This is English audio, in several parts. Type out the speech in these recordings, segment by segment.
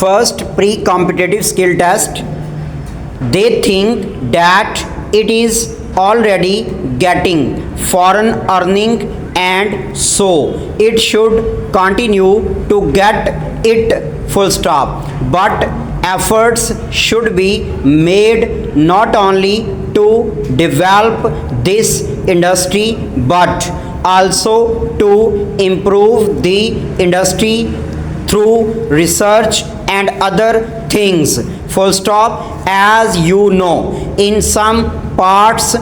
first pre-competitive skill test. They think that it is already getting foreign earning and so it should continue to get it full stop. But efforts should be made not only to develop this industry but also to improve the industry through research and other things. Full stop. As you know, in some parts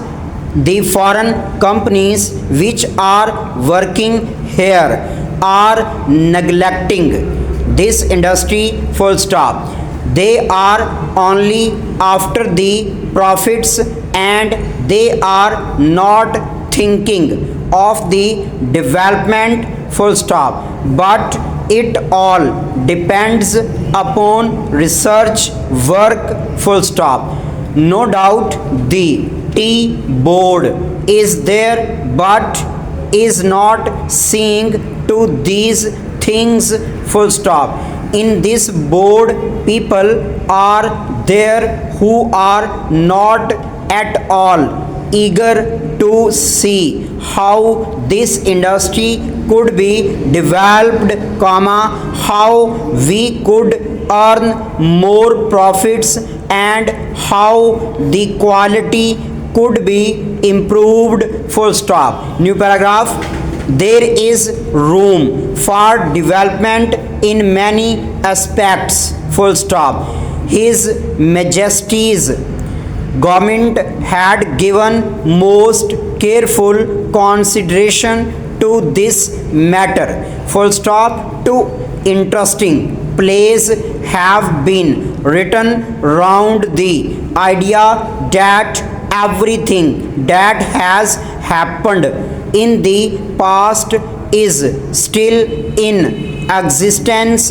the foreign companies which are working here are neglecting this industry. Full stop. They are only after the profits and they are not thinking of the development. Full stop. But it all depends upon research work. Full stop. No doubt the T board is there but is not seeing to these things. Full stop. In this board people are there who are not at all eager to see how this industry could be developed, how we could earn more profits and how the quality could be improved. Full stop. New paragraph. There is room for development in many aspects. Full stop. His Majesty's government had given most careful consideration to this matter. Full stop. Two interesting plays have been written round the idea that everything that has happened in the past is still in existence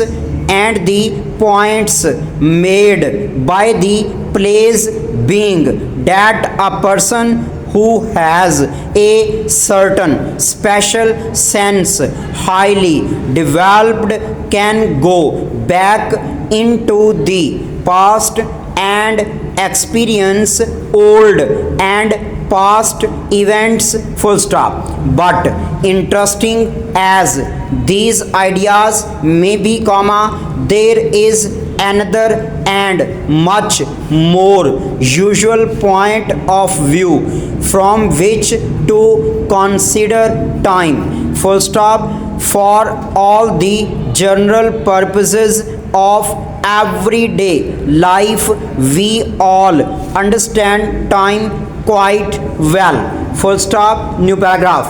and the points made by the plays being that a person who has a certain special sense highly developed can go back into the past and experience old and past events. Full stop. But interesting as these ideas may be, there is another and much more usual point of view from which to consider time. Full stop. For all the general purposes of everyday life we all understand time quite well. Full stop. New paragraph.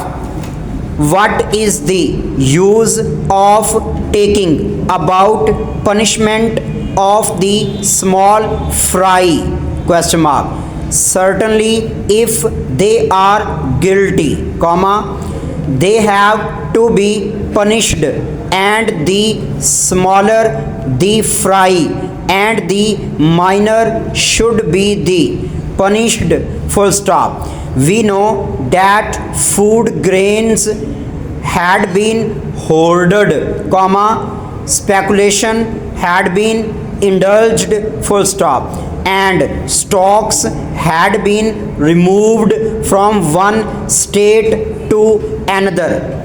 What is the use of taking about punishment of the small fry? Question mark. Certainly if they are guilty, they have to be punished and the smaller the fry and the minor should be the punished. Full stop. We know that food grains had been hoarded, speculation had been indulged. Full stop. And stocks had been removed from one state to another.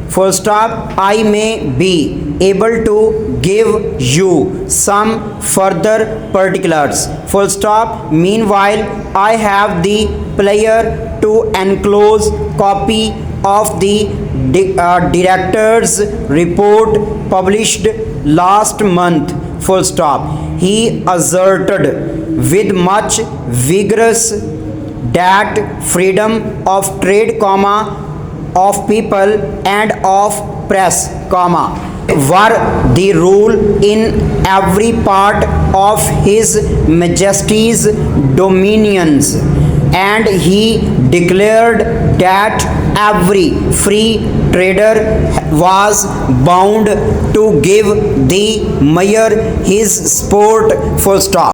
Full stop. I may be able to give you some further particulars. Full stop. Meanwhile, I have the pleasure to enclose copy of the director's report published last month. Full stop. He asserted with much vigorous that freedom of trade, of people and of press, were the rule in every part of His Majesty's dominions, and he declared that every free trader was bound to give the mayor his sport. Full stop.